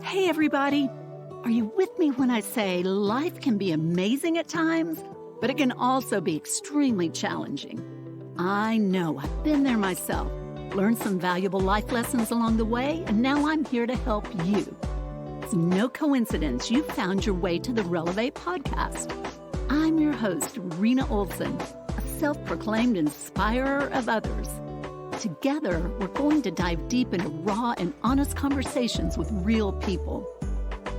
Hey, everybody. Are you with me when I say life can be amazing at times, but it can also be extremely challenging? I know, I've been there myself, learned some valuable life lessons along the way, and now I'm here to help you. It's no coincidence you found your way to the Relevate podcast. I'm your host, Rena Olson, a self-proclaimed inspirer of others. Together, we're going to dive deep into raw and honest conversations with real people.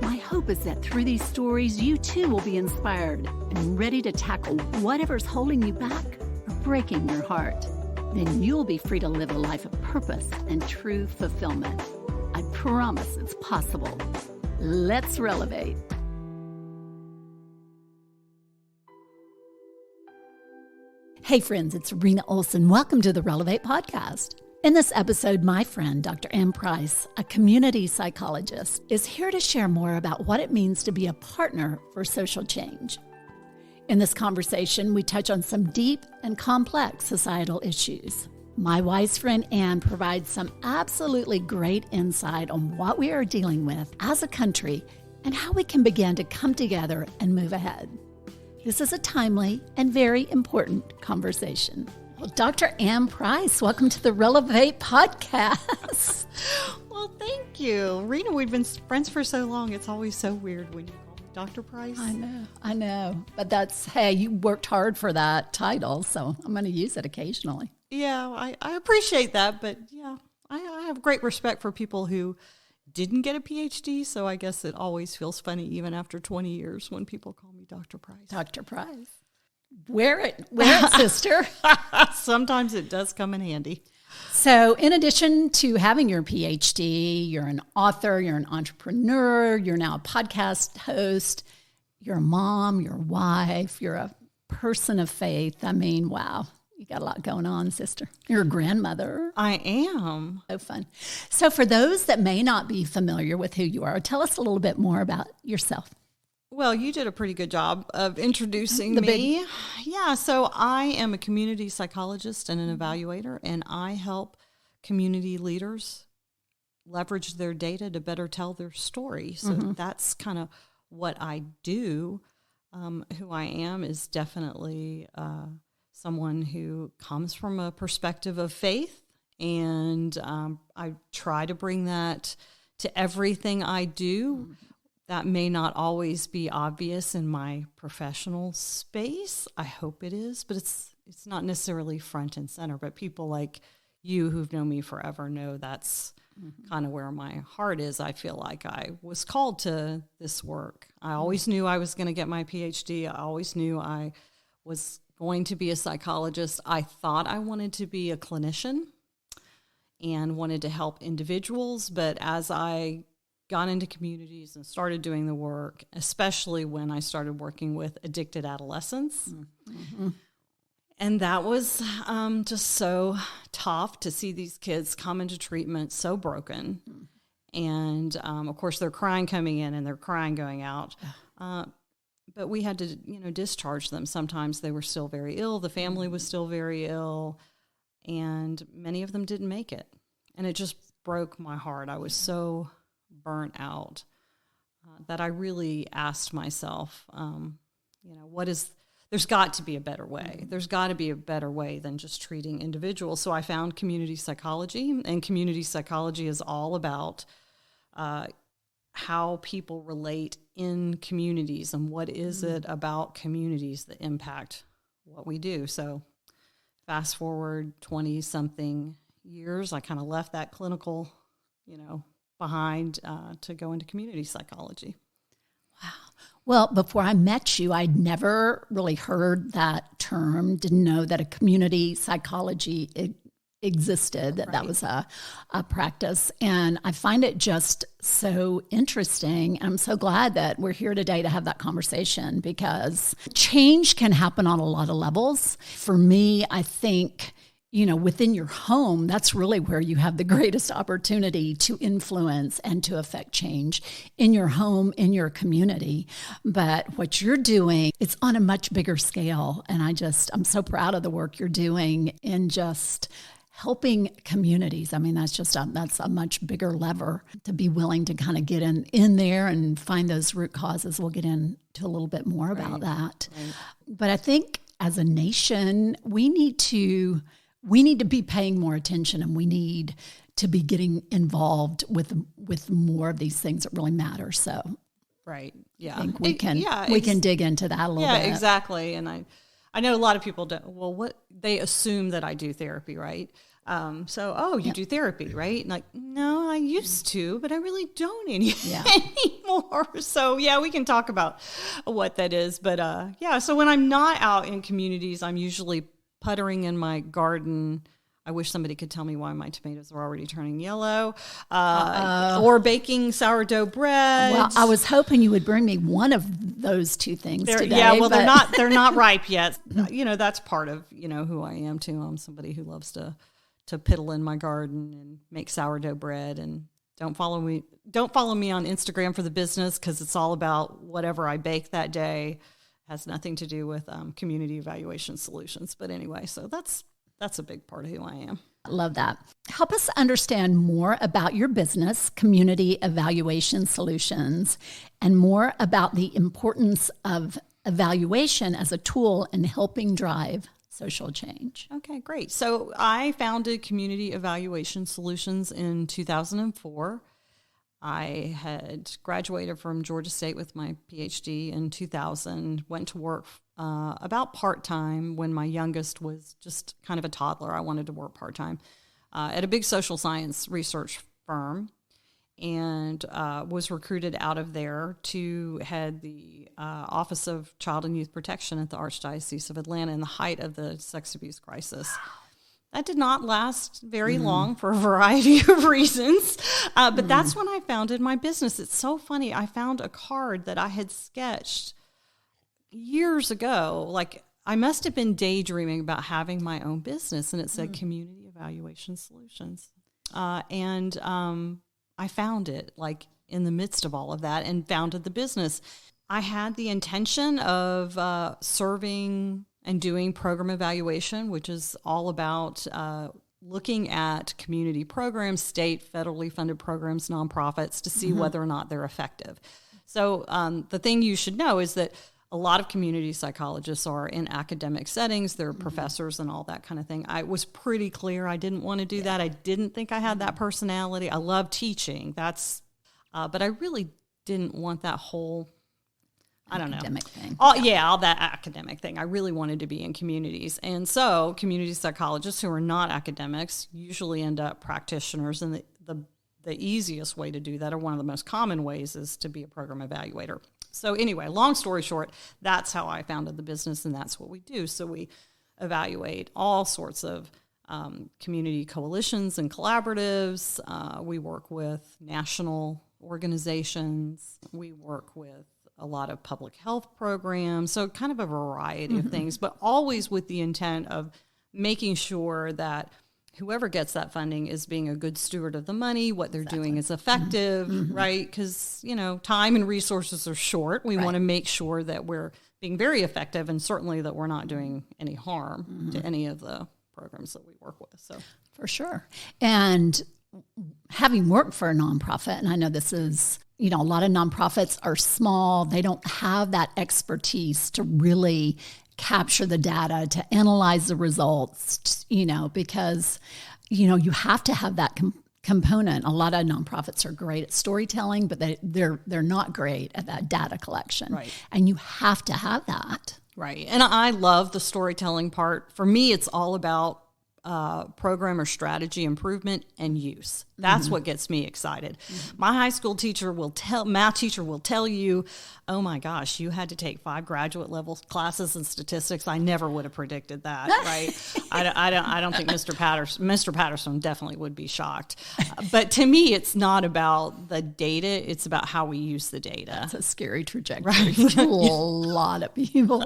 My hope is that through these stories, you too will be inspired and ready to tackle whatever's holding you back or breaking your heart. Then you'll be free to live a life of purpose and true fulfillment. I promise it's possible. Let's relevate. Hey friends, it's Rena Olson. Welcome to the Relevate podcast. In this episode, my friend, Dr. Ann Price, a community psychologist, is here to share more about what it means to be a partner for social change. In this conversation, we touch on some deep and complex societal issues. My wise friend Ann provides some absolutely great insight on what we are dealing with as a country and how we can begin to come together and move ahead. This is a timely and very important conversation. Well, Dr. Ann Price, welcome to the Relevate podcast. Well, thank you. Rena, we've been friends for so long. It's always so weird when you call me Dr. Price. I know. But hey, you worked hard for that title, so I'm going to use it occasionally. Yeah, I appreciate that. But yeah, I have great respect for people who didn't get a PhD, so I guess it always feels funny even after 20 years when people call me Dr. Price. Dr. Price. Wear it, sister. Sometimes it does come in handy. So in addition to having your PhD, you're an author, you're an entrepreneur, you're now a podcast host, you're a mom, you're a wife, you're a person of faith. I mean, wow. You got a lot going on, sister. You're a grandmother. I am. So fun. So for those that may not be familiar with who you are, tell us a little bit more about yourself. Well, you did a pretty good job of introducing me. Yeah, so I am a community psychologist and an evaluator, and I help community leaders leverage their data to better tell their story. So that's kind of what I do. Who I am is definitely someone who comes from a perspective of faith, and I try to bring that to everything I do. That may not always be obvious in my professional space. I hope it is, but it's not necessarily front and center. But people like you who've known me forever know that's kind of where my heart is. I feel like I was called to this work. I always knew I was going to get my PhD. I always knew I was going to be a psychologist. I thought I wanted to be a clinician and wanted to help individuals. But as I got into communities and started doing the work, especially when I started working with addicted adolescents. And that was just so tough to see these kids come into treatment so broken. And, of course, they're crying coming in and they're crying going out. But we had to, discharge them. Sometimes they were still very ill. The family was still very ill. And many of them didn't make it. And it just broke my heart. I was so burnt out that I really asked myself, there's got to be a better way. There's got to be a better way than just treating individuals. So I found community psychology, and community psychology is all about how people relate in communities and what is it about communities that impact what we do. So fast forward 20-something years, I kind of left that clinical, behind to go into community psychology. Wow. Well, before I met you, I'd never really heard that term, didn't know that a community psychology existed, that was a practice. And I find it just so interesting. I'm so glad that we're here today to have that conversation, because change can happen on a lot of levels. For me, I think within your home, that's really where you have the greatest opportunity to influence and to affect change in your home, in your community. But what you're doing, it's on a much bigger scale. And I'm so proud of the work you're doing in just helping communities. I mean, that's a much bigger lever to be willing to kind of get in there and find those root causes. We'll get into a little bit more about that. Right. But I think as a nation, we need to be paying more attention, and we need to be getting involved with more of these things that really matter. So, right, yeah, I think we can dig into that a little bit. Yeah, exactly. And I know a lot of people don't. Well, what they assume that I do therapy, right? You do therapy, right? And like, no, I used to, but I really don't anymore. So yeah, we can talk about what that is. But so when I'm not out in communities, I'm usually puttering in my garden. I wish somebody could tell me why my tomatoes are already turning yellow. Or baking sourdough bread. Well, I was hoping you would bring me one of those two things today. Yeah, well, they're not ripe yet. That's part of who I am too. I'm somebody who loves to piddle in my garden and make sourdough bread. And don't follow me on Instagram for the business, because it's all about whatever I bake that day. Has nothing to do with community evaluation solutions. But anyway, so that's a big part of who I am. I love that. Help us understand more about your business, Community Evaluation Solutions, and more about the importance of evaluation as a tool in helping drive social change. Okay, great. So I founded Community Evaluation Solutions in 2004. I had graduated from Georgia State with my PhD in 2000, went to work about part-time when my youngest was just kind of a toddler. I wanted to work part-time at a big social science research firm, and was recruited out of there to head the Office of Child and Youth Protection at the Archdiocese of Atlanta in the height of the sex abuse crisis. That did not last very long for a variety of reasons, but that's when I founded my business. It's so funny. I found a card that I had sketched years ago. Like, I must have been daydreaming about having my own business, and it said Community Evaluation Solutions. And I found it like in the midst of all of that and founded the business. I had the intention of serving and doing program evaluation, which is all about looking at community programs, state, federally funded programs, nonprofits, to see whether or not they're effective. So the thing you should know is that a lot of community psychologists are in academic settings. They're professors and all that kind of thing. I was pretty clear I didn't want to do that. I didn't think I had that personality. I love teaching. But I really didn't want that whole academic thing. All that academic thing. I really wanted to be in communities. And so community psychologists who are not academics usually end up practitioners. And the easiest way to do that, or one of the most common ways, is to be a program evaluator. So anyway, long story short, that's how I founded the business, and that's what we do. So we evaluate all sorts of community coalitions and collaboratives. We work with national organizations. We work with a lot of public health programs, so kind of a variety of things, but always with the intent of making sure that whoever gets that funding is being a good steward of the money, what they're doing is effective, right? Because, time and resources are short. We want to make sure that we're being very effective, and certainly that we're not doing any harm to any of the programs that we work with. So, for sure. And having worked for a nonprofit, and I know this is, a lot of nonprofits are small. They don't have that expertise to really capture the data, to analyze the results, because, you have to have that component. A lot of nonprofits are great at storytelling, but they're not great at that data collection. Right. And you have to have that. Right. And I love the storytelling part. For me, it's all about program or strategy improvement and use. That's what gets me excited. My high school math teacher will tell you, oh my gosh, you had to take 5 graduate level classes in statistics. I never would have predicted that, right? I don't think Mr. Patterson definitely would be shocked. But to me, it's not about the data. It's about how we use the data. That's a scary trajectory for a lot of people.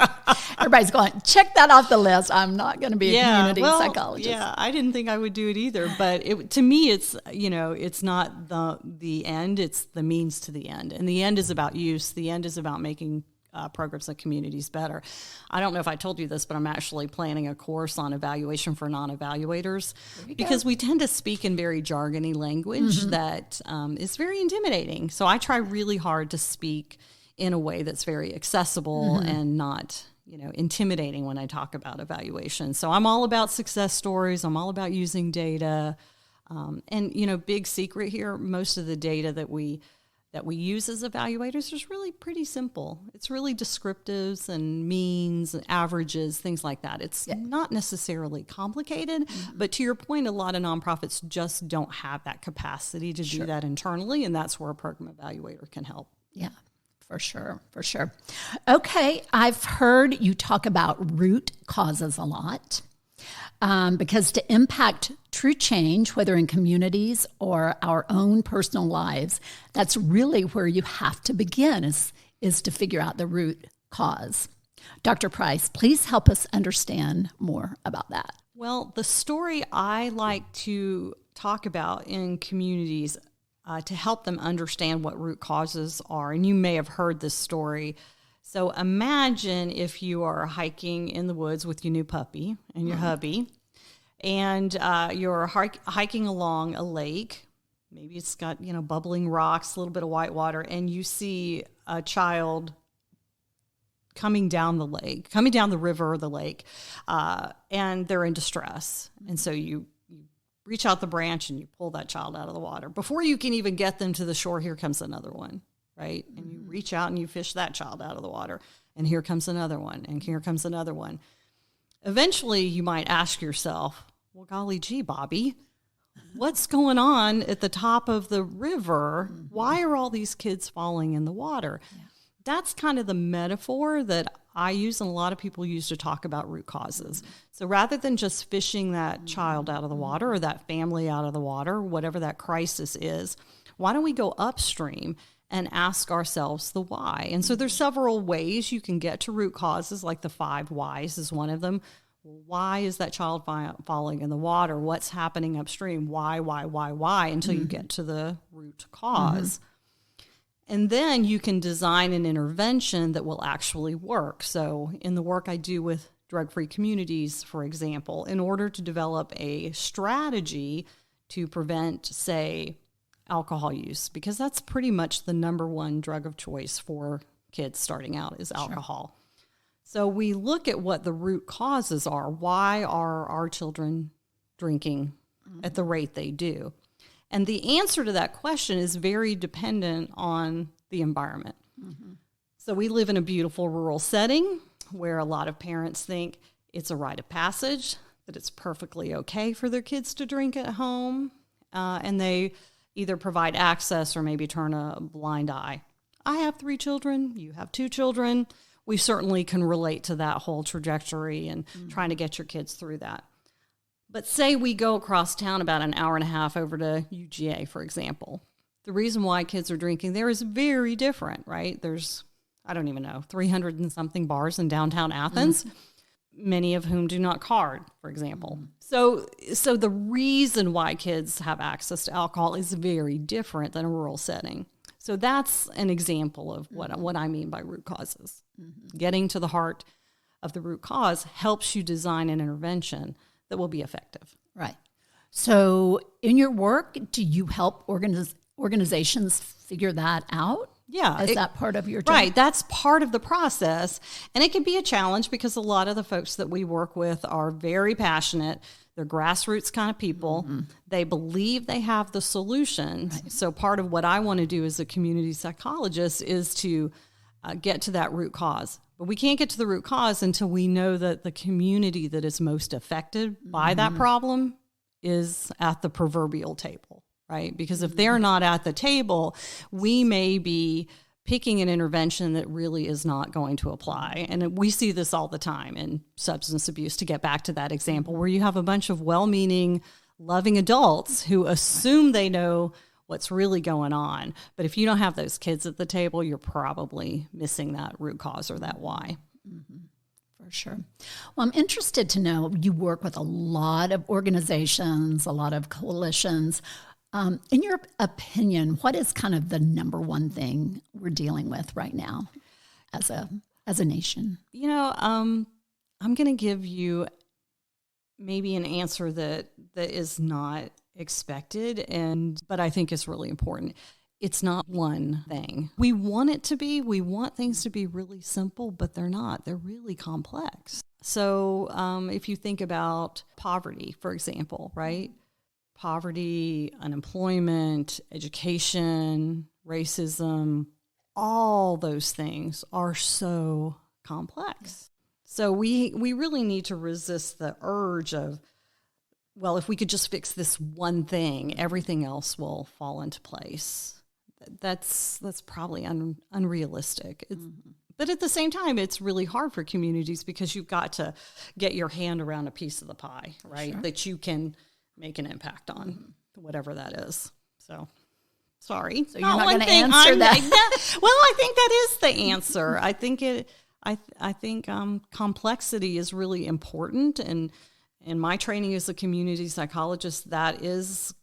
Everybody's going, check that off the list. I'm not going to be a community psychologist. Yeah, I didn't think I would do it either. But to me, it's, it's not the end. It's the means to the end. And the end is about use. The end is about making programs and communities better. I don't know if I told you this, but I'm actually planning a course on evaluation for non-evaluators because we tend to speak in very jargony language that is very intimidating. So I try really hard to speak in a way that's very accessible and not, intimidating when I talk about evaluation. So I'm all about success stories. I'm all about using data. And big secret here, most of the data that we use as evaluators is really pretty simple. It's really descriptives and means and averages, things like that. It's not necessarily complicated, but to your point, a lot of nonprofits just don't have that capacity to do that internally, and that's where a program evaluator can help. Yeah, for sure. Okay, I've heard you talk about root causes a lot. Because to impact true change, whether in communities or our own personal lives, that's really where you have to begin is to figure out the root cause. Dr. Price, please help us understand more about that. Well, the story I like to talk about in communities to help them understand what root causes are, and you may have heard this story. So imagine if you are hiking in the woods with your new puppy and your hubby, and you're hiking along a lake. Maybe it's got, bubbling rocks, a little bit of white water, and you see a child coming down the river or the lake, and they're in distress. And so you reach out the branch and you pull that child out of the water. Before you can even get them to the shore, here comes another one. Right? And you reach out and you fish that child out of the water. And here comes another one. And here comes another one. Eventually, you might ask yourself, well, golly gee, Bobby, what's going on at the top of the river? Why are all these kids falling in the water? Yeah. That's kind of the metaphor that I use and a lot of people use to talk about root causes. So rather than just fishing that child out of the water or that family out of the water, whatever that crisis is, why don't we go upstream and ask ourselves the why? And so there's several ways you can get to root causes, like the 5 whys is one of them. Why is that child falling in the water? What's happening upstream? Why, until you get to the root cause. And then you can design an intervention that will actually work. So in the work I do with drug-free communities, for example, in order to develop a strategy to prevent, say, alcohol use, because that's pretty much the number one drug of choice for kids starting out is alcohol. So we look at what the root causes are. Why are our children drinking at the rate they do? And the answer to that question is very dependent on the environment. So we live in a beautiful rural setting where a lot of parents think it's a rite of passage, that it's perfectly okay for their kids to drink at home, and they either provide access or maybe turn a blind eye. I have 3 children. You have 2 children. We certainly can relate to that whole trajectory and trying to get your kids through that. But say we go across town about an hour and a half over to UGA, for example. The reason why kids are drinking there is very different, right? There's, 300 and something bars in downtown Athens, many of whom do not card, for example. So the reason why kids have access to alcohol is very different than a rural setting. So that's an example of what I mean by root causes. Getting to the heart of the root cause helps you design an intervention that will be effective. Right. So in your work, do you help organizations figure that out? Yeah. Is that part of your job? Right. That's part of the process. And it can be a challenge because a lot of the folks that we work with are very passionate. They're grassroots kind of people. They believe they have the solutions. Right. So part of what I want to do as a community psychologist is to get to that root cause. But we can't get to the root cause until we know that the community that is most affected by that problem is at the proverbial table, right? Because if they're not at the table, we may be picking an intervention that really is not going to apply. And we see this all the time in substance abuse, to get back to that example, where you have a bunch of well-meaning, loving adults who assume they know what's really going on. But if you don't have those kids at the table, you're probably missing that root cause or that why. For sure. Well, I'm interested to know, you work with a lot of organizations, a lot of coalitions. In your opinion, what is kind of the number one thing we're dealing with right now? as a nation? I'm going to give you maybe an answer that is not expected, but I think it's really important. It's not one thing. We want it to be. We want things to be really simple, but they're not. They're really complex. So if you think about poverty, for example, right? Poverty, unemployment, education, racism, all those things are so complex. So we really need to resist the urge of, well, if we could just fix this one thing, everything else will fall into place. That's probably unrealistic. But at the same time, it's really hard for communities because you've got to get your hand around a piece of the pie, right? Sure. That you can make an impact on, whatever that is. So, sorry. So you're not going to answer that? Well, I think that is the answer. I think complexity is really important, and in my training as a community psychologist, that is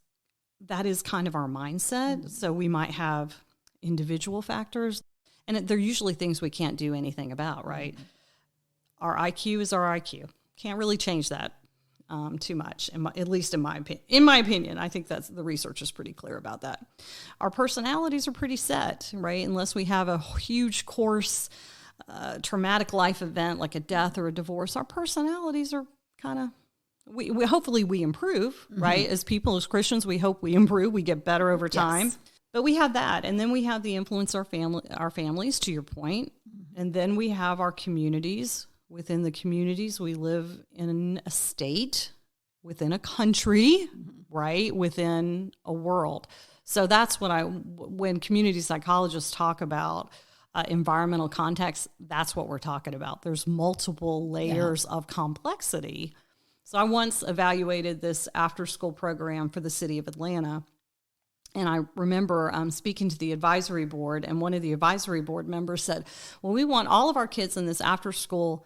kind of our mindset. Mm-hmm. So we might have individual factors, and they're usually things we can't do anything about, right? Mm-hmm. Our IQ is our IQ. Can't really change that too much, at least in my opinion. In my opinion, I think the research is pretty clear about that. Our personalities are pretty set, right? Unless we have a huge course, traumatic life event like a death or a divorce, our personalities are kind of, we hopefully we improve, mm-hmm. right? As people, as Christians, we hope we improve, we get better over time. Yes. But we have that, and then we have the influence our families, to your point, mm-hmm. and then we have our communities. Within the communities, we live in a state, within a country, mm-hmm. right? Within a world. So that's when community psychologists talk about environmental context, that's what we're talking about. There's multiple layers of complexity. So I once evaluated this after-school program for the city of Atlanta, and I remember speaking to the advisory board, and one of the advisory board members said, well, we want all of our kids in this after-school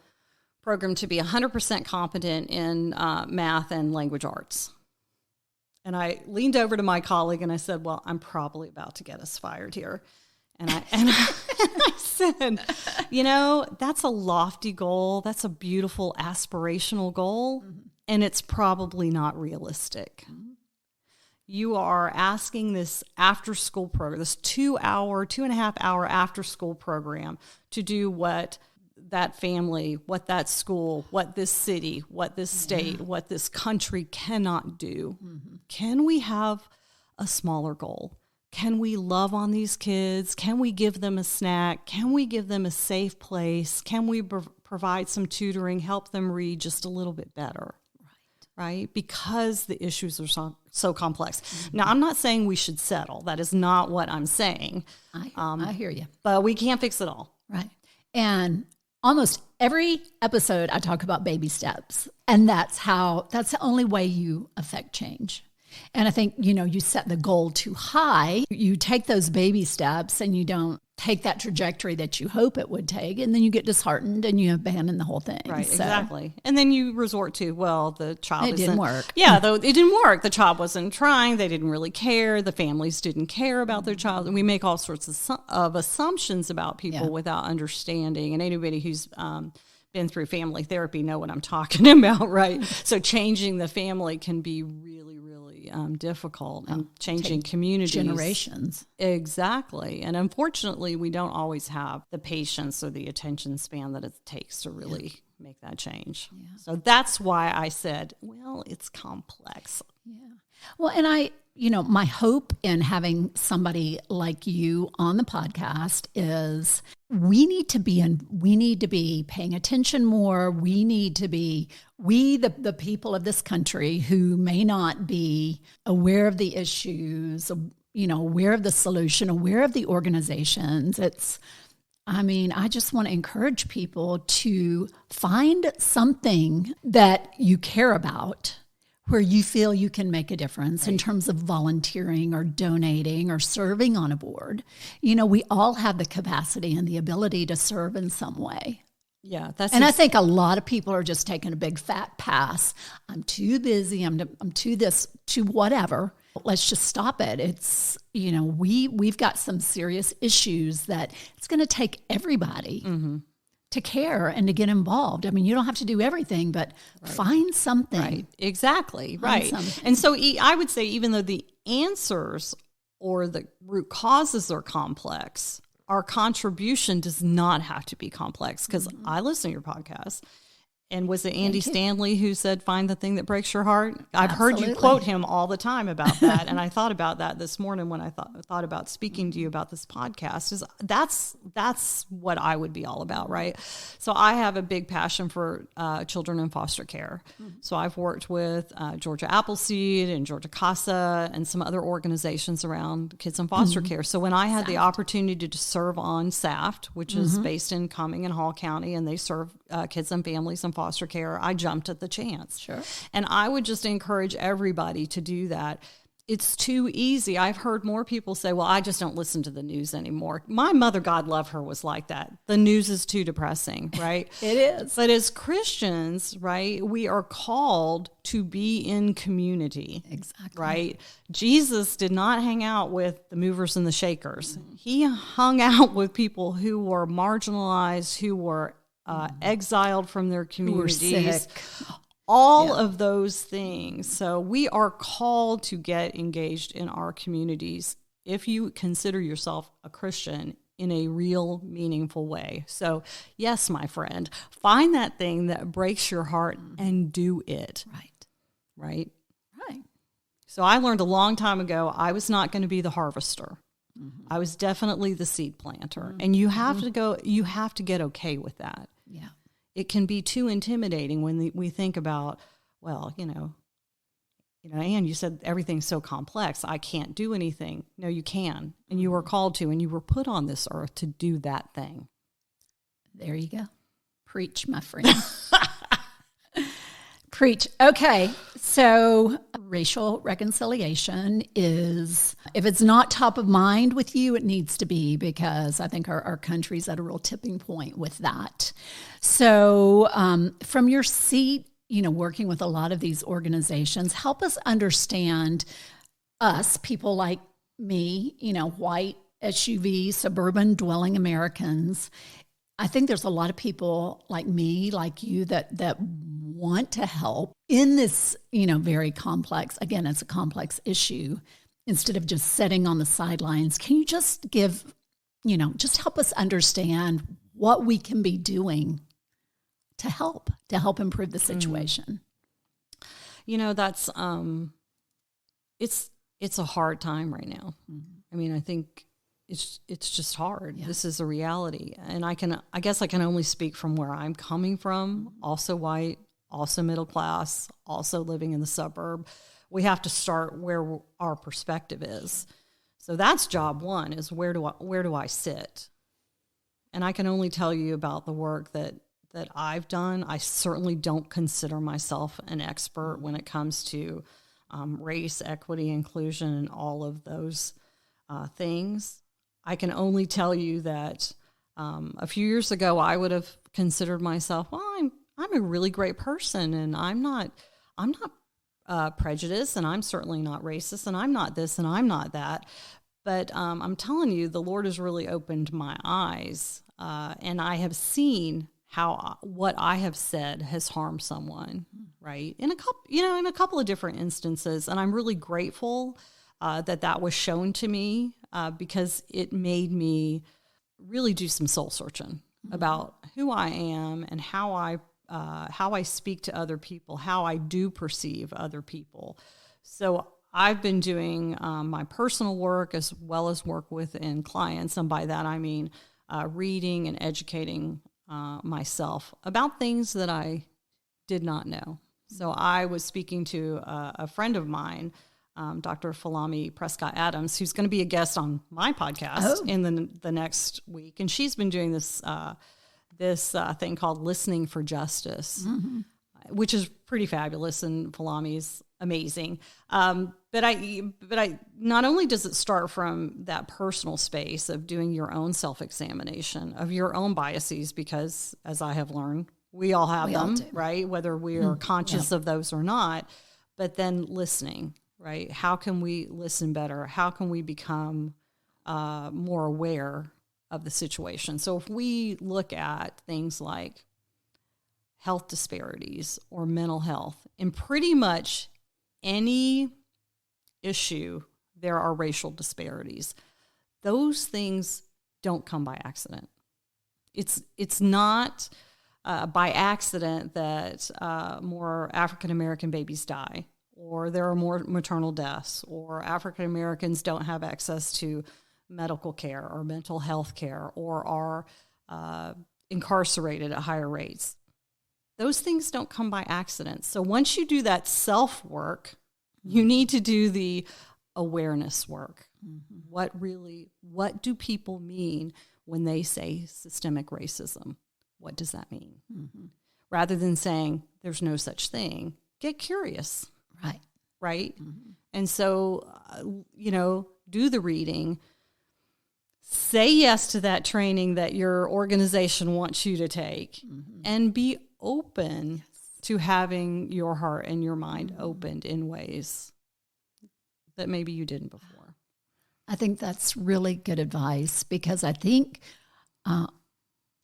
program to be 100% competent in math and language arts. And I leaned over to my colleague and I said, well, I'm probably about to get us fired here. And I said, that's a lofty goal. That's a beautiful aspirational goal. Mm-hmm. And it's probably not realistic. Mm-hmm. You are asking this after-school program, this 2.5 hour after-school program to do what that family, what that school, what this city, what this state, what this country cannot do. Mm-hmm. Can we have a smaller goal? Can we love on these kids? Can we give them a snack? Can we give them a safe place? Can we provide some tutoring, help them read just a little bit better? Right? Because the issues are so complex. Mm-hmm. Now, I'm not saying we should settle. That is not what I'm saying. I hear you. But we can't fix it all. Right. And almost every episode I talk about baby steps. And that's the only way you affect change. And I think, you set the goal too high. You take those baby steps and you don't take that trajectory that you hope it would take. And then you get disheartened and you abandon the whole thing. Right, exactly. And then you resort to, the child didn't work. Yeah, though it didn't work. The child wasn't trying. They didn't really care. The families didn't care about their child. And we make all sorts of assumptions about people without understanding. And anybody who's been through family therapy know what I'm talking about, right? So changing the family can be really, really difficult, and changing communities. Generations. Exactly. And unfortunately, we don't always have the patience or the attention span that it takes to really make that change. Yeah. So that's why I said, it's complex. Yeah. Well, and my hope in having somebody like you on the podcast is we need to be paying attention more. We need to be, the people of this country who may not be aware of the issues, aware of the solution, aware of the organizations. I just want to encourage people to find something that you care about, where you feel you can make a difference in terms of volunteering or donating or serving on a board. We all have the capacity and the ability to serve in some way. Yeah, I think a lot of people are just taking a big fat pass. I'm too busy. I'm too this, too whatever. let's just stop it. It's, we've got some serious issues that it's going to take everybody to care and to get involved. I mean, you don't have to do everything, but find something. Right. Exactly. Right. Something. And so I would say, even though the answers or the root causes are complex, our contribution does not have to be complex, because I listen to your podcast. And was it Andy Stanley who said, find the thing that breaks your heart? I've heard you quote him all the time about that. And I thought about that this morning when I thought about speaking to you about this podcast. Is that's what I would be all about, right? So I have a big passion for children in foster care. So I've worked with Georgia Appleseed and Georgia Casa and some other organizations around kids in foster care. So when I had the opportunity to serve on SAFT, which is based in Cumming and Hall County, and they serve kids and families in foster care, I jumped at the chance. Sure. And I would just encourage everybody to do that. It's too easy. I've heard more people say, well, I just don't listen to the news anymore. My mother, God love her, was like that. The news is too depressing, right? It is. But as Christians, right, we are called to be in community. Exactly. Right? Jesus did not hang out with the movers and the shakers. He hung out with people who were marginalized, who were exiled from their communities, all of those things. So we are called to get engaged in our communities if you consider yourself a Christian in a real, meaningful way. So yes, my friend, find that thing that breaks your heart and do it. Right. So I learned a long time ago, I was not going to be the harvester. I was definitely the seed planter. And you have to get okay with that. Yeah. It can be too intimidating when we think about, well, Ann, you said everything's so complex. I can't do anything. No, you can. And you were called to, and you were put on this earth to do that thing. There you go. Preach, my friend. Preach. Okay. So racial reconciliation is, if it's not top of mind with you, it needs to be, because I think our country's at a real tipping point with that. So from your seat, working with a lot of these organizations, help us understand us, people like me, white SUV, suburban dwelling Americans. I think there's a lot of people like me, like you, that want to help in this, very complex, again, it's a complex issue, instead of just sitting on the sidelines. Can you just give, just help us understand what we can be doing to help improve the situation? That's, it's a hard time right now. I mean, I think it's just hard. Yeah. This is a reality. And I guess I can only speak from where I'm coming from, also white, also middle class, also living in the suburb. We have to start where our perspective is. So that's job one, is where do I sit? And I can only tell you about the work that I've done. I certainly don't consider myself an expert when it comes to race, equity, inclusion, and all of those things. I can only tell you that a few years ago, I would have considered myself, well, I'm a really great person, and I'm not prejudiced, and I'm certainly not racist, and I'm not this, and I'm not that. But I'm telling you, the Lord has really opened my eyes, and I have seen how what I have said has harmed someone, right? In a couple of different instances, and I'm really grateful that was shown to me, because it made me really do some soul searching about who I am and how I speak to other people, how I do perceive other people. So I've been doing my personal work as well as work within clients, and by that I mean reading and educating myself about things that I did not know. So I was speaking to a friend of mine, Dr. Falami Prescott Adams, who's going to be a guest on my podcast in the next week. And she's been doing this thing called Listening for Justice, which is pretty fabulous. And Falami's amazing. But I not only does it start from that personal space of doing your own self-examination of your own biases, because as I have learned, we all have them, right? Whether we are conscious of those or not, but then listening. right? How can we listen better? How can we become more aware of the situation? So if we look at things like health disparities or mental health, in pretty much any issue, there are racial disparities. Those things don't come by accident. It's not by accident that more African American babies die, or there are more maternal deaths, or African Americans don't have access to medical care or mental health care, or are incarcerated at higher rates. Those things don't come by accident. So once you do that self-work, you need to do the awareness work. Mm-hmm. What do people mean when they say systemic racism? What does that mean? Mm-hmm. Rather than saying there's no such thing, get curious. Right? Mm-hmm. And so, do the reading, say yes to that training that your organization wants you to take, mm-hmm. and be open to having your heart and your mind opened in ways that maybe you didn't before. I think that's really good advice, because I think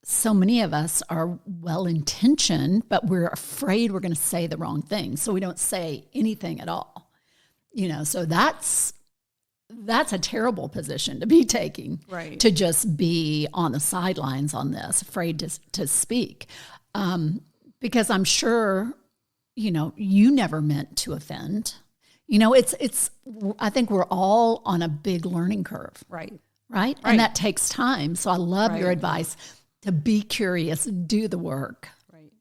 so many of us are well-intentioned, but we're afraid we're going to say the wrong thing, so we don't say anything at all. So that's a terrible position to be taking, right? To just be on the sidelines on this, afraid to speak. Because I'm sure, you never meant to offend. I think we're all on a big learning curve. Right. And that takes time. So I love your advice to be curious, do the work. Right.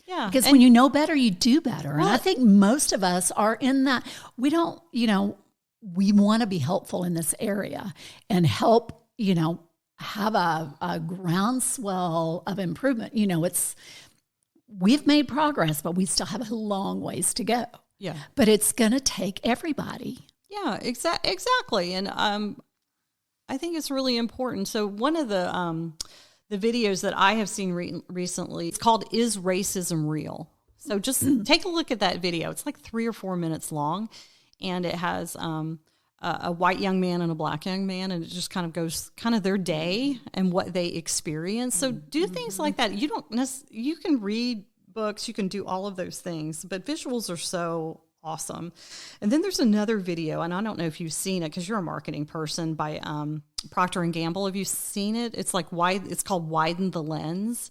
Yeah. Because when you know better, you do better. And I think most of us are in that. We don't, we want to be helpful in this area and help, have a groundswell of improvement. We've made progress, but we still have a long ways to go. Yeah. But it's going to take everybody. Yeah, exactly. And I think it's really important. So one of the videos that I have seen recently, it's called "Is Racism Real?" So just take a look at that video. It's like 3 or 4 minutes long, and it has a white young man and a black young man, and it just kind of goes their day and what they experience. So do things like that. You can read books, you can do all of those things, but visuals are so awesome. And then there's another video, and I don't know if you've seen it because you're a marketing person, by Procter & Gamble. Have you seen it? It's it's called Widen the Lens.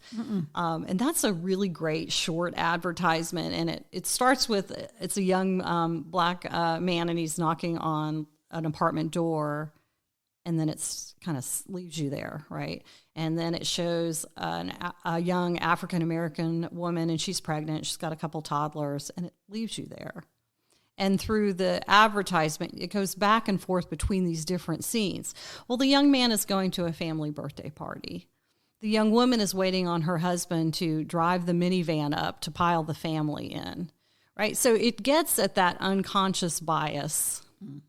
And that's a really great short advertisement. And it starts with, it's a young black man, and he's knocking on an apartment door, and then it's kind of leaves you there, right? And then it shows a young African-American woman, and she's pregnant. She's got a couple toddlers, and it leaves you there. And through the advertisement, it goes back and forth between these different scenes. Well, the young man is going to a family birthday party. The young woman is waiting on her husband to drive the minivan up to pile the family in, right? So it gets at that unconscious bias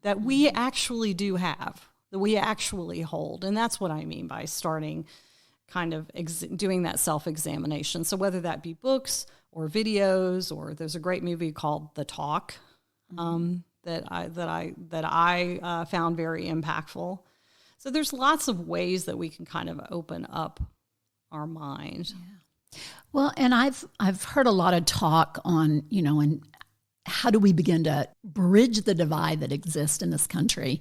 that we actually do have, that we actually hold. And that's what I mean by starting kind of doing that self-examination. So whether that be books or videos, or there's a great movie called The Talk that I found very impactful. So there's lots of ways that we can kind of open up our mind. Yeah. Well, and I've heard a lot of talk on, and how do we begin to bridge the divide that exists in this country?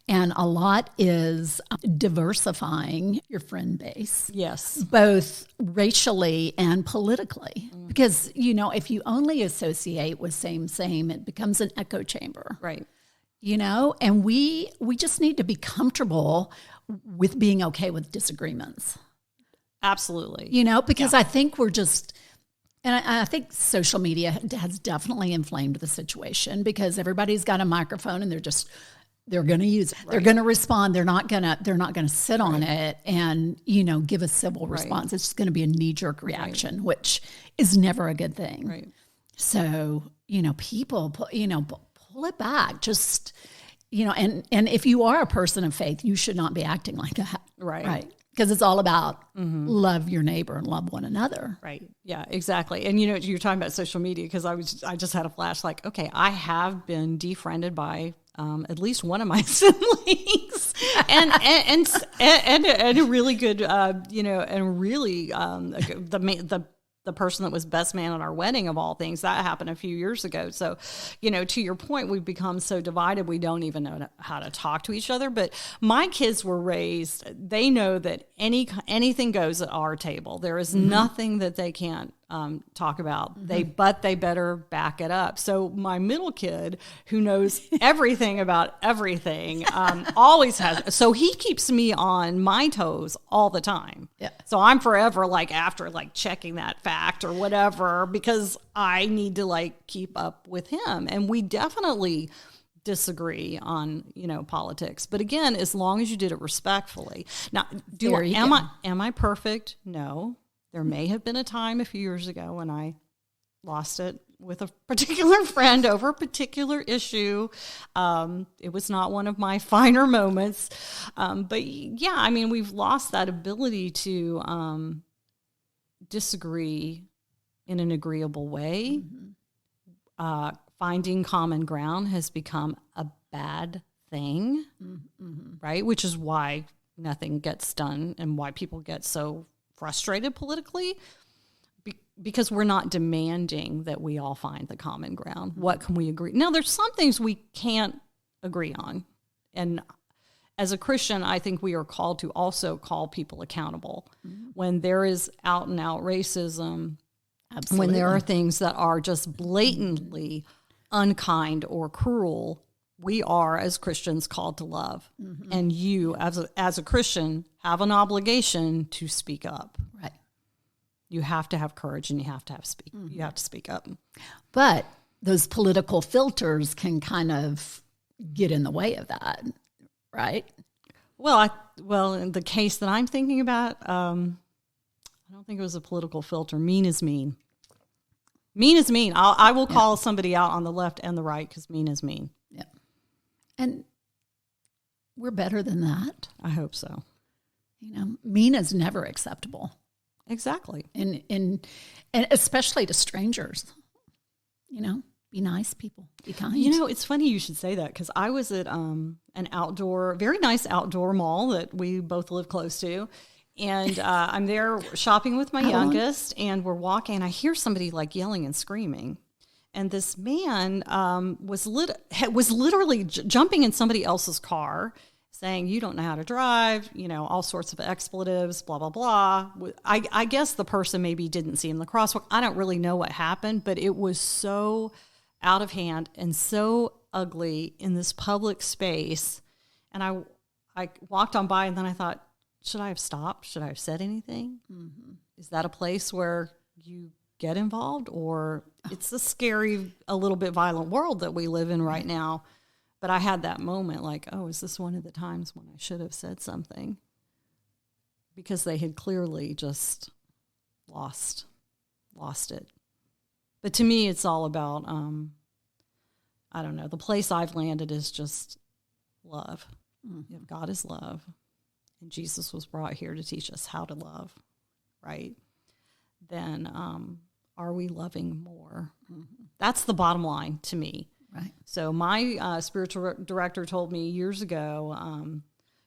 And a lot is diversifying your friend base. Yes. Both racially and politically. Mm-hmm. Because, if you only associate with same, it becomes an echo chamber. Right. And we just need to be comfortable with being okay with disagreements. Absolutely. Because I think we're just... And I think social media has definitely inflamed the situation, because everybody's got a microphone and they're going to use it. Right. They're going to respond. They're not going to sit on it and, give a civil response. It's just going to be a knee-jerk reaction, which is never a good thing. Right. So, people, pull it back. Just, and if you are a person of faith, you should not be acting like that. Right. Because it's all about love your neighbor and love one another. Right. Yeah, exactly. And you're talking about social media because I just had a flash like, okay, I have been defriended by at least one of my siblings, and a really good, and really the person that was best man at our wedding of all things, that happened a few years ago. So, to your point, we've become so divided, we don't even know how to talk to each other. But my kids were raised, they know that anything goes at our table. There is nothing that they can't talk about. But they better back it up. So my middle kid, who knows everything about everything, always has. So he keeps me on my toes all the time. Yeah. So I'm forever after checking that fact or whatever, because I need to keep up with him. And we definitely disagree on politics, but again, as long as you did it respectfully. Now, am I perfect? No. There may have been a time a few years ago when I lost it with a particular friend over a particular issue. It was not one of my finer moments. But yeah, we've lost that ability to disagree in an agreeable way. Finding common ground has become a bad thing, right? Which is why nothing gets done and why people get so frustrated politically, because we're not demanding that we all find the common ground. What can we agree? Now, there's some things we can't agree on. And as a Christian, I think we are called to also call people accountable. When there is out and out racism, when there are things that are just blatantly unkind or cruel, we are, as Christians, called to love. And you, as a Christian, have an obligation to speak up. Right. You have to have courage, and you have to you have to speak up. But those political filters can kind of get in the way of that, right? Well, in the case that I'm thinking about, I don't think it was a political filter. Mean is mean. Mean is mean. I will call somebody out on the left and the right because mean is mean. Yeah. And we're better than that. I hope so. Mean is never acceptable. Exactly. And especially to strangers. Be nice people. Be kind. It's funny you should say that because I was at an very nice outdoor mall that we both live close to. And I'm there shopping with my youngest, and we're walking, and I hear somebody yelling and screaming. And this man was literally jumping in somebody else's car, saying, "You don't know how to drive," all sorts of expletives, blah, blah, blah. I guess the person maybe didn't see him in the crosswalk. I don't really know what happened, but it was so out of hand and so ugly in this public space. And I walked on by, and then I thought, should I have stopped? Should I have said anything? Is that a place where you get involved? Or it's a scary, a little bit violent world that we live in right now. But I had that moment is this one of the times when I should have said something? Because they had clearly just lost it. But to me, it's all about, I don't know, the place I've landed is just love. If God is love, and Jesus was brought here to teach us how to love, right? Then are we loving more? That's the bottom line to me. Right. So my spiritual director told me years ago,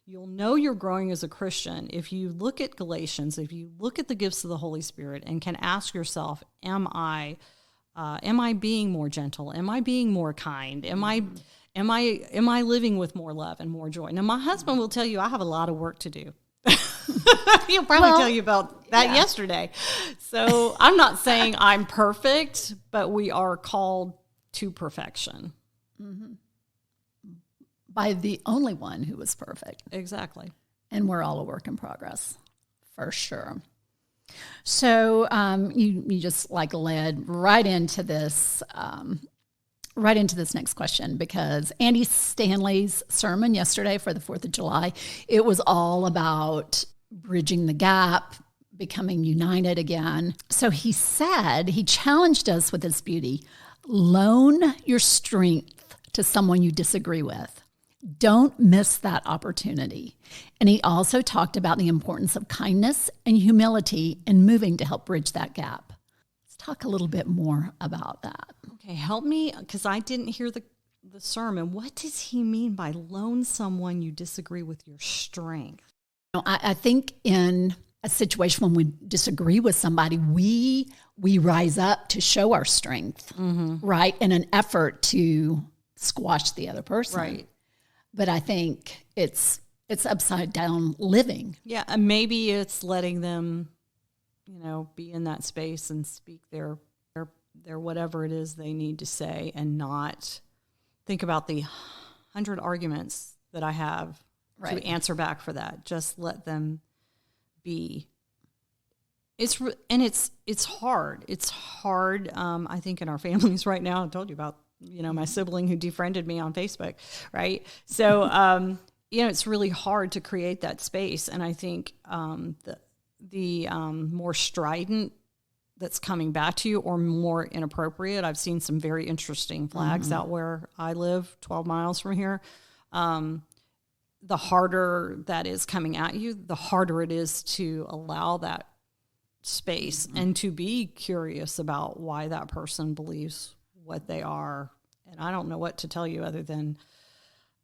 you'll know you're growing as a Christian if you look at Galatians, if you look at the gifts of the Holy Spirit and can ask yourself, am I being more gentle? Am I being more kind? Am I living with more love and more joy? Now, my husband will tell you I have a lot of work to do. He'll probably tell you about that yesterday. So I'm not saying I'm perfect, but we are called to perfection. By the only one who was perfect. Exactly. And we're all a work in progress, for sure. So you just led right into this next question, because Andy Stanley's sermon yesterday for the 4th of July, it was all about bridging the gap, becoming united again. So he challenged us with this beauty: loan your strength to someone you disagree with Don't miss that opportunity. And he also talked about the importance of kindness and humility in moving to help bridge that gap. Let's talk a little bit more about that. Okay, help me, because I didn't hear the sermon. What does he mean by loan someone you disagree with your strength? I think in a situation when we disagree with somebody, we rise up to show our strength, right? In an effort to squash the other person. Right. But I think it's upside down living. Yeah, and maybe it's letting them, be in that space and speak their whatever it is they need to say, and not think about the 100 arguments that I have to answer back for that. Just let them be. It's hard. It's hard. I think in our families right now. I told you about my sibling who defriended me on Facebook, right? So it's really hard to create that space. And I think the more strident that's coming back to you, or more inappropriate. I've seen some very interesting flags out where I live, 12 miles from here. The harder that is coming at you, the harder it is to allow that space and to be curious about why that person believes what they are. And I don't know what to tell you other than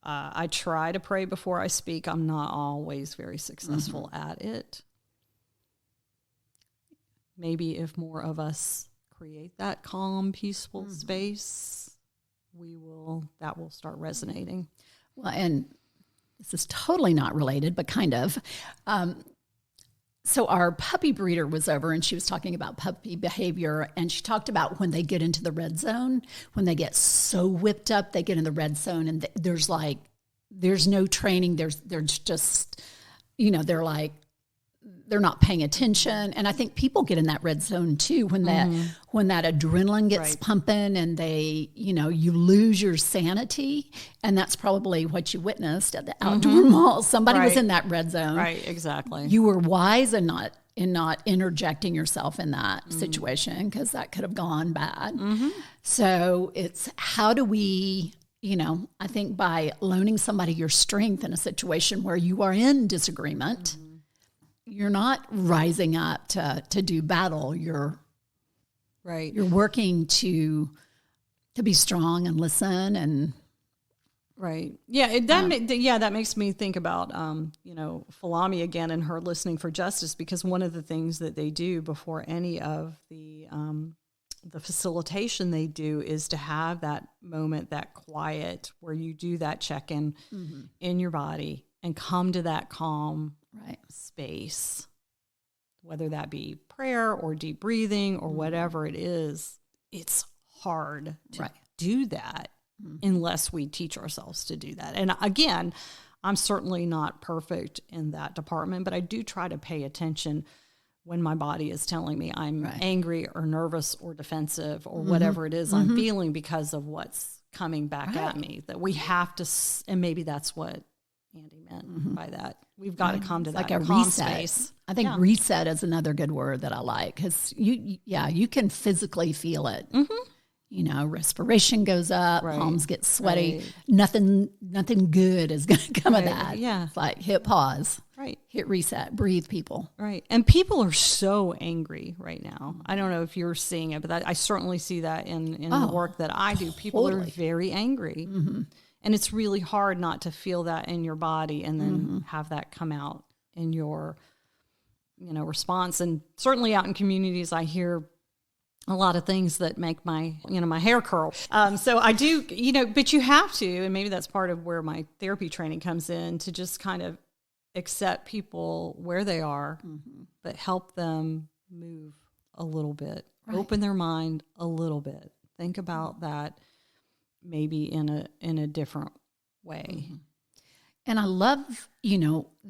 I try to pray before I speak. I'm not always very successful at it. Maybe if more of us create that calm, peaceful space, that will start resonating. Well, and this is totally not related, but kind of. So our puppy breeder was over, and she was talking about puppy behavior, and she talked about when they get into the red zone, when they get so whipped up, they get in the red zone, and there's no training. They're just, they're not paying attention. And I think people get in that red zone too, when that adrenaline gets pumping, and they, you lose your sanity. And that's probably what you witnessed at the outdoor mall. Somebody was in that red zone. Right, exactly. You were wise in not interjecting yourself in that situation, because that could have gone bad. So it's, how do we, I think by loaning somebody your strength in a situation where you are in disagreement, you're not rising up to do battle. You're working to be strong and listen and that makes me think about Falami again and her listening for justice, because one of the things that they do before any of the facilitation they do is to have that moment, that quiet, where you do that check-in in your body and come to that calm space, whether that be prayer or deep breathing or whatever it is. It's hard to do that unless we teach ourselves to do that. And again, I'm certainly not perfect in that department, but I do try to pay attention when my body is telling me I'm angry or nervous or defensive or whatever it is I'm feeling because of what's coming back at me. That we have to, and maybe that's what Andy meant by that. We've got to come to that like a calm reset space. I think reset is another good word that I like, because you can physically feel it. Respiration goes up, palms get sweaty. Nothing good is going to come of that. Yeah, it's like hit pause. Hit reset. Breathe, people. And people are so angry right now. I don't know if you're seeing it, but I certainly see that in the work that I do. People are very angry. And it's really hard not to feel that in your body and then have that come out in your, response. And certainly out in communities, I hear a lot of things that make my hair curl. So I do, but you have to, and maybe that's part of where my therapy training comes in, to just kind of accept people where they are, but help them move a little bit, open their mind a little bit, think about that maybe in a different way. And I love,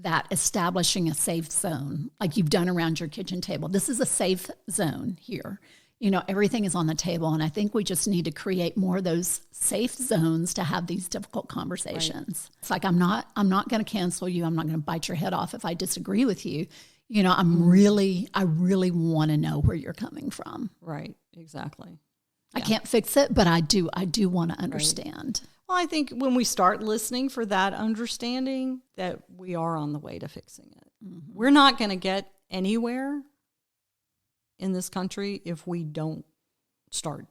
that establishing a safe zone, like you've done around your kitchen table. This is a safe zone here. Everything is on the table, and I think we just need to create more of those safe zones to have these difficult conversations. It's like, I'm not going to cancel you. I'm not going to bite your head off if I disagree with you. I really want to know where you're coming from. Right. Exactly. I can't fix it, but I do want to understand. Well, I think when we start listening for that understanding, that we are on the way to fixing it. Mm-hmm. We're not going to get anywhere in this country if we don't start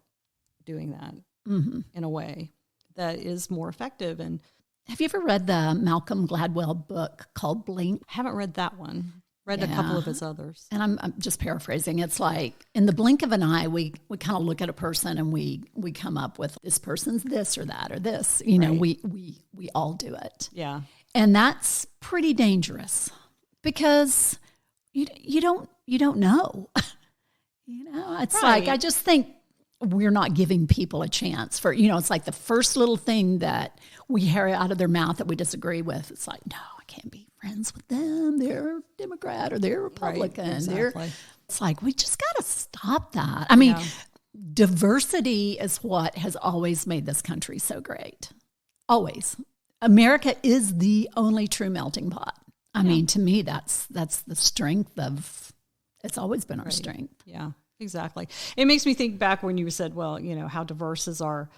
doing that in a way that is more effective. And have you ever read the Malcolm Gladwell book called Blink? I haven't read that one. Read a couple of his others. And I'm just paraphrasing. It's like, in the blink of an eye, we kind of look at a person and we come up with, this person's this or that or this. You know, we all do it. Yeah. And that's pretty dangerous because you don't know. You know, it's like, I just think we're not giving people a chance for, you know, it's like the first little thing that we hear out of their mouth that we disagree with. It's like, no, I can't be friends with them. They're Democrat or they're Republican. Right, exactly. It's like, we just got to stop that. I mean, diversity is what has always made this country so great. Always. America is the only true melting pot. I mean, to me, that's the strength of, it's always been our strength. Yeah, exactly. It makes me think back when you said, well, you know, how diverse is our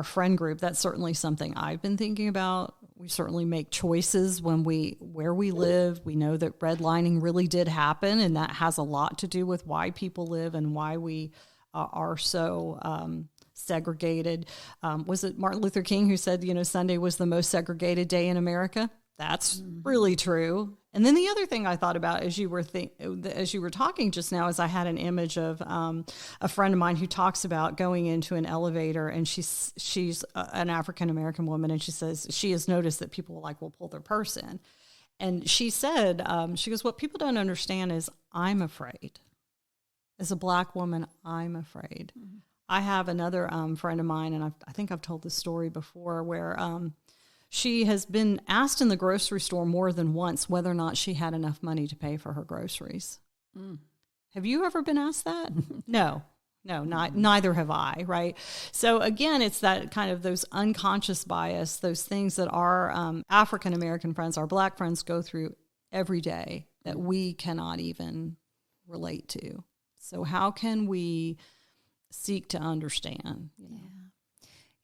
friend group. That's certainly something I've been thinking about. We certainly make choices where we live. We know that redlining really did happen, and that has a lot to do with why people live and why we are so segregated. Was it Martin Luther King who said, you know, Sunday was the most segregated day in America? That's really true. And then the other thing I thought about as you were talking just now is I had an image of a friend of mine who talks about going into an elevator, and she's an African American woman, and she says she has noticed that people will pull their purse in, and she said she goes, what people don't understand is I'm afraid. As a Black woman, I'm afraid. Mm-hmm. I have another friend of mine, and I think I've told this story before, where she has been asked in the grocery store more than once whether or not she had enough money to pay for her groceries. Mm. Have you ever been asked that? No, neither have I, right? So again, it's that kind of those unconscious bias, those things that our African-American friends, our Black friends go through every day that we cannot even relate to. So how can we seek to understand? You know?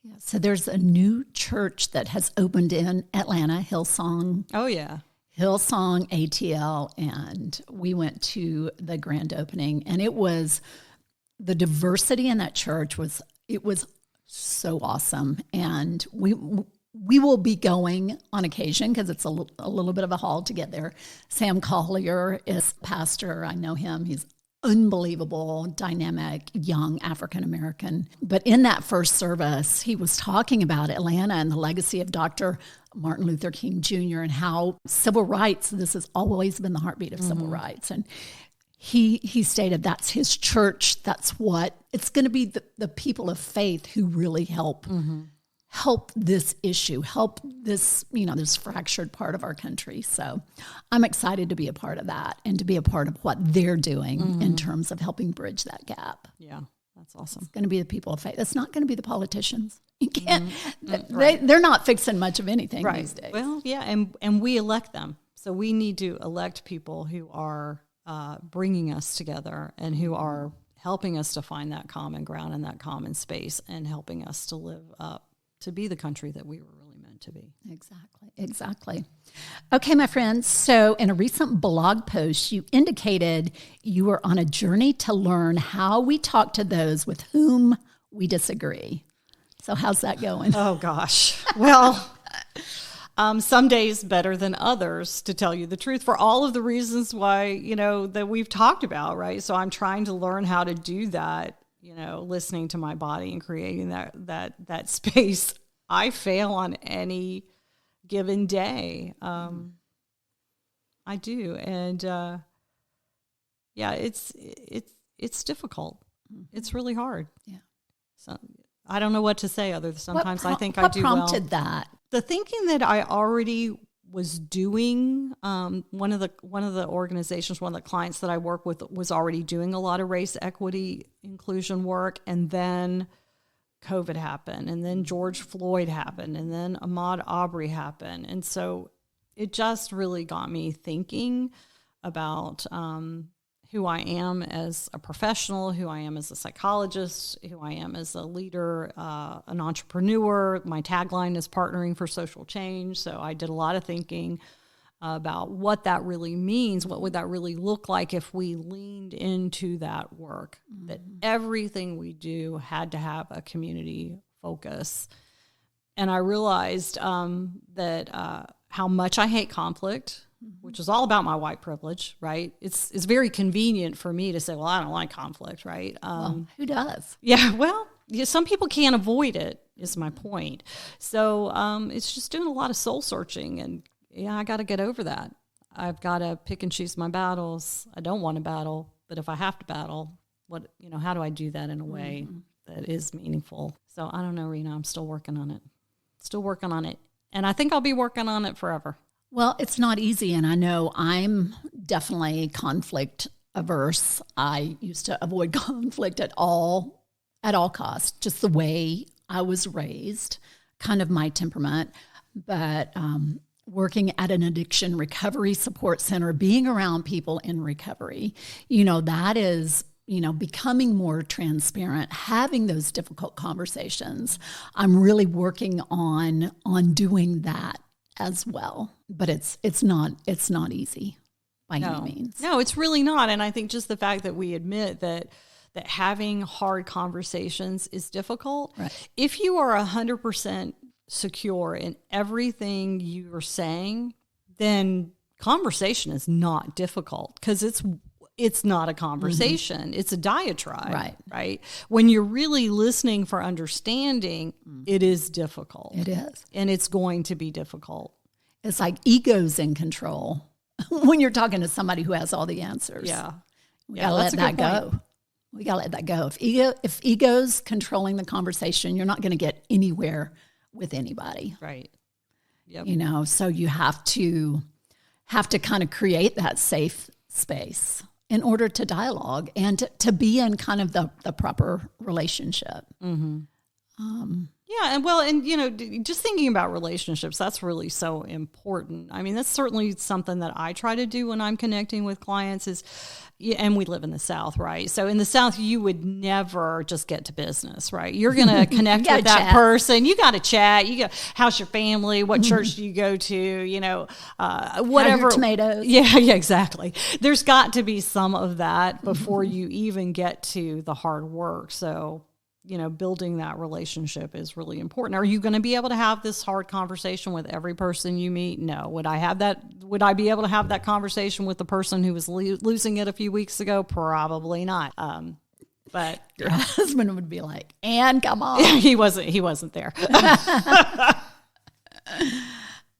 Yeah, so there's a new church that has opened in Atlanta, Hillsong. Oh, yeah. Hillsong ATL, and we went to the grand opening, and it was, the diversity in that church was so awesome. And we will be going on occasion because it's a little bit of a haul to get there. Sam Collier is pastor. I know him. He's unbelievable, dynamic, young African-American. But in that first service, he was talking about Atlanta and the legacy of Dr. Martin Luther King Jr. and how civil rights, this has always been the heartbeat of civil rights. And he stated that's his church. That's what, it's going to be the people of faith who really help this issue, help this, this fractured part of our country. So I'm excited to be a part of that and to be a part of what they're doing in terms of helping bridge that gap. Yeah, that's awesome. It's going to be the people of faith. It's not going to be the politicians. You can't, they're not fixing much of anything these days. Well, yeah, and we elect them. So we need to elect people who are bringing us together and who are helping us to find that common ground and that common space and helping us to live up to be the country that we were really meant to be. Exactly. Okay, my friends. So in a recent blog post, you indicated you were on a journey to learn how we talk to those with whom we disagree. So how's that going? Oh, gosh. Well, some days better than others, to tell you the truth, for all of the reasons why, that we've talked about, right? So I'm trying to learn how to do that. Listening to my body and creating that space. I fail on any given day. I do. And it's difficult. It's really hard. Yeah. So I don't know what to say other than sometimes I think I do well. What prompted that? The thinking that I already was doing, one of the organizations, one of the clients that I work with was already doing a lot of race equity inclusion work. And then COVID happened, and then George Floyd happened, and then Ahmaud Arbery happened. And so it just really got me thinking about who I am as a professional, who I am as a psychologist, who I am as a leader, an entrepreneur. My tagline is partnering for social change. So I did a lot of thinking about what that really means. What would that really look like if we leaned into that work? Mm-hmm. That everything we do had to have a community focus. And I realized that how much I hate conflict, which is all about my white privilege, right? It's very convenient for me to say, well, I don't like conflict, right? Well, who does? Yeah, well, some people can't avoid it, is my point. So it's just doing a lot of soul searching, and I got to get over that. I've got to pick and choose my battles. I don't want to battle, but if I have to battle, how do I do that in a way that is meaningful? So I don't know, Rena, I'm still working on it. And I think I'll be working on it forever. Well, it's not easy, and I know I'm definitely conflict averse. I used to avoid conflict at all costs, just the way I was raised, kind of my temperament. But working at an addiction recovery support center, being around people in recovery, that is, becoming more transparent, having those difficult conversations. I'm really working on doing that as well, but it's not easy by any means. No, it's really not. And I think just the fact that we admit that having hard conversations is difficult. Right. If you are 100% secure in everything you are saying, then conversation is not difficult, because it's not a conversation. It's a diatribe, right? When you're really listening for understanding, it is difficult. It is. And it's going to be difficult. It's like ego's in control when you're talking to somebody who has all the answers. Yeah. We got to let that go. We got to let that go. If ego's controlling the conversation, you're not going to get anywhere with anybody. Right. Yep. So you have to kind of create that safe space in order to dialogue and to be in kind of the proper relationship. Mm-hmm. And just thinking about relationships, that's really so important. I mean, that's certainly something that I try to do when I'm connecting with clients and we live in the South, right? So in the South, you would never just get to business, right? You're going to connect with that person. You got to chat. How's your family? What church do you go to? Whatever. Your tomatoes. Yeah, exactly. There's got to be some of that before you even get to the hard work. So, building that relationship is really important. Are you going to be able to have this hard conversation with every person you meet? No. Would I be able to have that conversation with the person who was losing it a few weeks ago? Probably not. But your husband would be like, "Ann, come on." He wasn't there.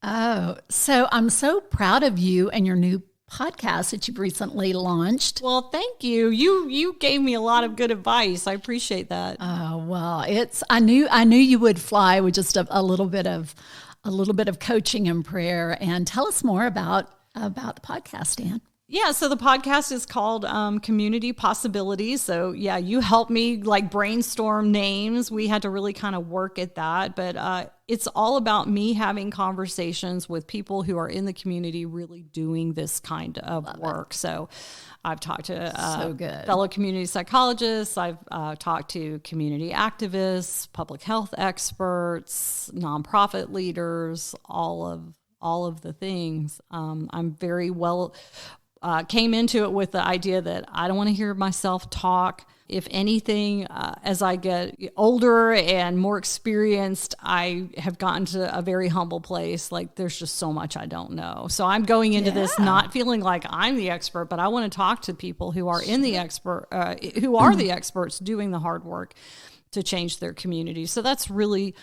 Oh, so I'm so proud of you and your new podcast that you've recently launched. Well, thank you. You gave me a lot of good advice. I appreciate that. Oh, well, I knew you would fly with just a little bit of coaching and prayer. And tell us more about the podcast, Ann. Yeah, so the podcast is called Community Possibilities. So yeah, you helped me brainstorm names. We had to really kind of work at that, but it's all about me having conversations with people who are in the community really doing this kind of work. So I've talked to fellow community psychologists. I've talked to community activists, public health experts, nonprofit leaders, all of the things. I'm very came into it with the idea that I don't want to hear myself talk. If anything, as I get older and more experienced, I have gotten to a very humble place. There's just so much I don't know. So I'm going into this not feeling like I'm the expert, but I want to talk to people who are the experts doing the hard work to change their community. So that's really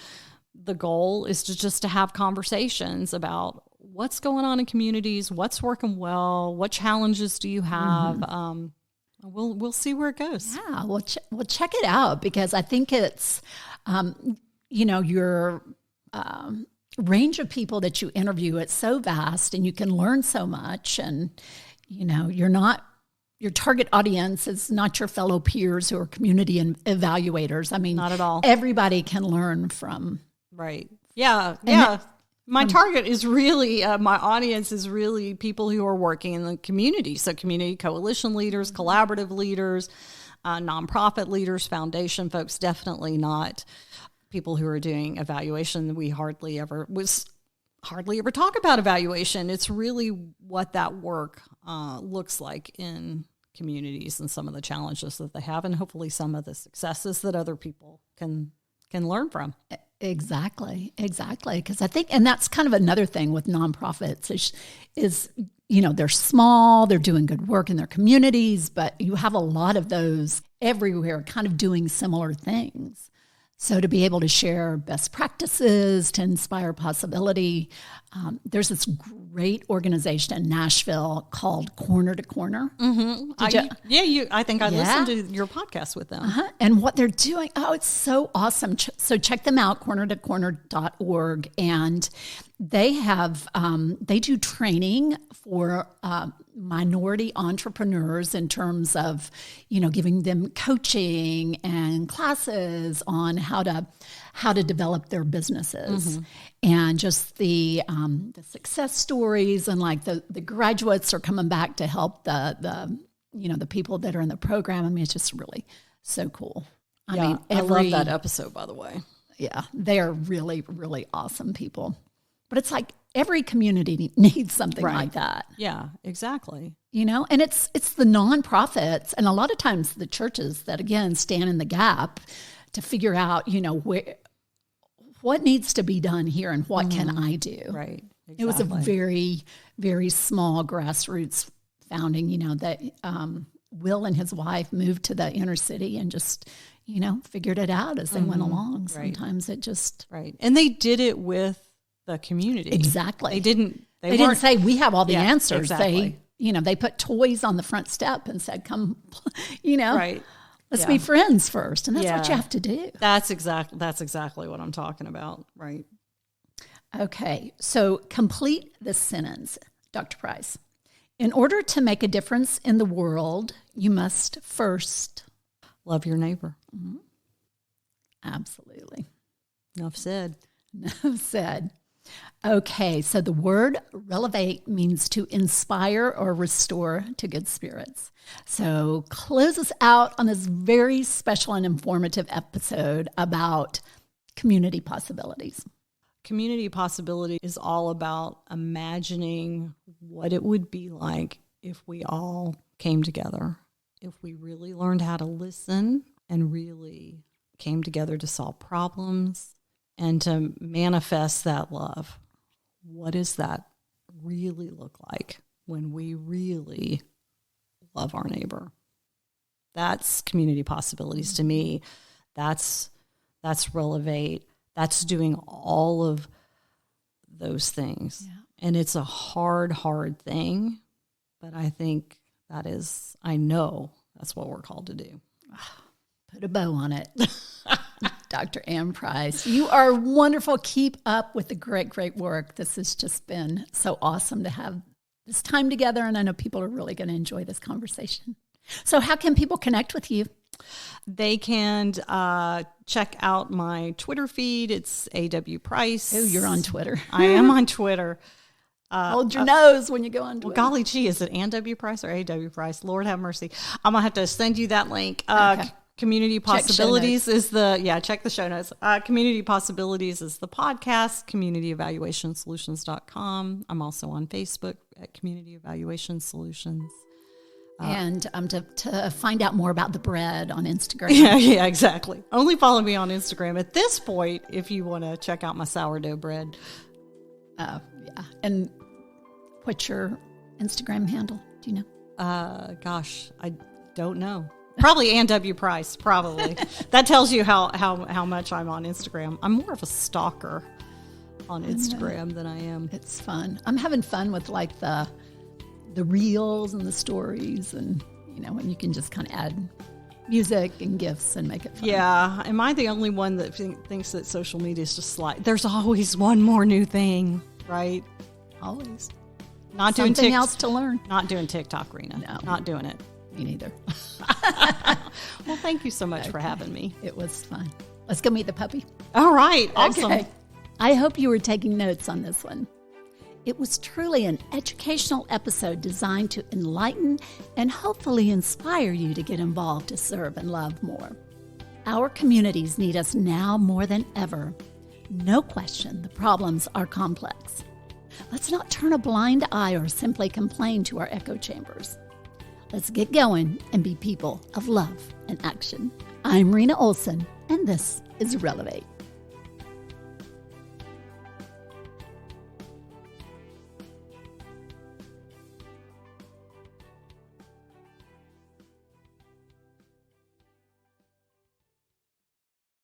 the goal, is to have conversations about what's going on in communities, what's working well, what challenges do you have. We'll see where it goes. Yeah, we'll check it out, because I think it's, your range of people that you interview, it's so vast and you can learn so much. And, your target audience is not your fellow peers who are community evaluators. I mean, not at all. Everybody can learn from. Right. Yeah. My target is really, my audience is really people who are working in the community. So community coalition leaders, collaborative leaders, nonprofit leaders, foundation folks, definitely not people who are doing evaluation. We hardly ever talk about evaluation. It's really what that work looks like in communities and some of the challenges that they have, and hopefully some of the successes that other people can learn from. Exactly. Because I think, and that's kind of another thing with nonprofits is, you know, they're small, they're doing good work in their communities, but you have a lot of those everywhere kind of doing similar things. So to be able to share best practices, to inspire possibility, there's this great organization in Nashville called Corner to Corner. Mm-hmm. I think I listened to your podcast with them. Uh-huh. And what they're doing, it's so awesome. So check them out, cornertocorner.org. And they have, they do training for minority entrepreneurs in terms of, you know, giving them coaching and classes on how to develop their businesses. And just the success stories, and like the graduates are coming back to help the people that are in the program. I mean, it's just really so cool. I love that episode, by the way. Yeah, they are really, really awesome people. But it's like every community needs something like that. Yeah, exactly. You know, and it's the nonprofits and a lot of times the churches that, again, stand in the gap to figure out, you know, what needs to be done here and what can I do? Right. Exactly. It was a very, very small grassroots founding, you know, that Will and his wife moved to the inner city and just, you know, figured it out as they went along. Sometimes it just... Right. And they did it with the community. Exactly. They didn't say we have all the answers. Exactly. They put toys on the front step and said, come, you know, right. Let's be friends first. And that's what you have to do. That's exactly what I'm talking about. Right. Okay. So complete this sentence, Dr. Price. In order to make a difference in the world, you must first love your neighbor. Mm-hmm. Absolutely. Enough said. Enough said. Okay, so the word relevate means to inspire or restore to good spirits. So close us out on this very special and informative episode about community possibilities. Community possibility is all about imagining what it would be like if we all came together, if we really learned how to listen and really came together to solve problems and to manifest that love. What does that really look like when we really love our neighbor? That's community possibilities to me. That's relevate. That's doing all of those things. Yeah. And it's a hard thing, but I think I know that's what we're called to do. Put a bow on it. Dr. Ann Price, you are wonderful. Keep up with the great work. This has just been so awesome to have this time together, and I know people are really going to enjoy this conversation. So how can people connect with you? They can check out my Twitter feed. It's A.W. Price. Oh, you're on Twitter. I am on Twitter. Hold your nose when you go on Twitter. Well, golly gee, is it Ann W. Price or A.W. Price? Lord have mercy. I'm going to have to send you that link. Okay. Community Possibilities check the show notes. Community Possibilities is the podcast, communityevaluationsolutions.com. I'm also on Facebook at Community Evaluation Solutions. And to find out more about the bread on Instagram. Yeah, exactly. Only follow me on Instagram at this point if you want to check out my sourdough bread. Yeah. And what's your Instagram handle? Do you know? Gosh, I don't know. Probably Ann W. Price, probably. That tells you how much I'm on Instagram. I'm more of a stalker on Instagram than I am. It's fun. I'm having fun with like the reels and the stories, and when you can just kind of add music and GIFs and make it fun. Yeah. Am I the only one that thinks that social media is just like, there's always one more new thing, right? Always. Not Something doing else to learn. Not doing TikTok, Rena. No. Not doing it. Me neither. Well, thank you so much for having me. It was fun. Let's go meet the puppy. All right. Awesome. Okay. I hope you were taking notes on this one. It was truly an educational episode designed to enlighten and hopefully inspire you to get involved to serve and love more. Our communities need us now more than ever. No question, the problems are complex. Let's not turn a blind eye or simply complain to our echo chambers. Let's get going and be people of love and action. I'm Rena Olson, and this is Relevate.